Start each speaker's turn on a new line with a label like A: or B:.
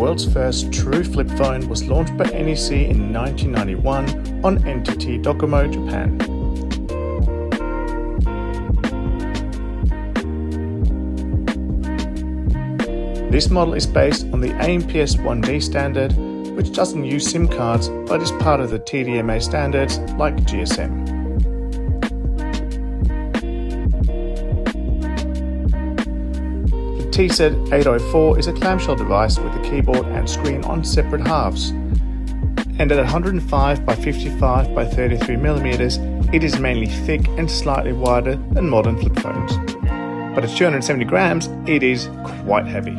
A: world's first true flip phone was launched by NEC in 1991 on NTT Docomo, Japan. This model is based on the AMPS 1D standard, which doesn't use SIM cards but is part of the TDMA standards like GSM. The TZ 804 is a clamshell device with a keyboard and screen on separate halves. And at 105 by 55 by 33mm, it is mainly thick and slightly wider than modern flip phones. But at 270 grams, it is quite heavy.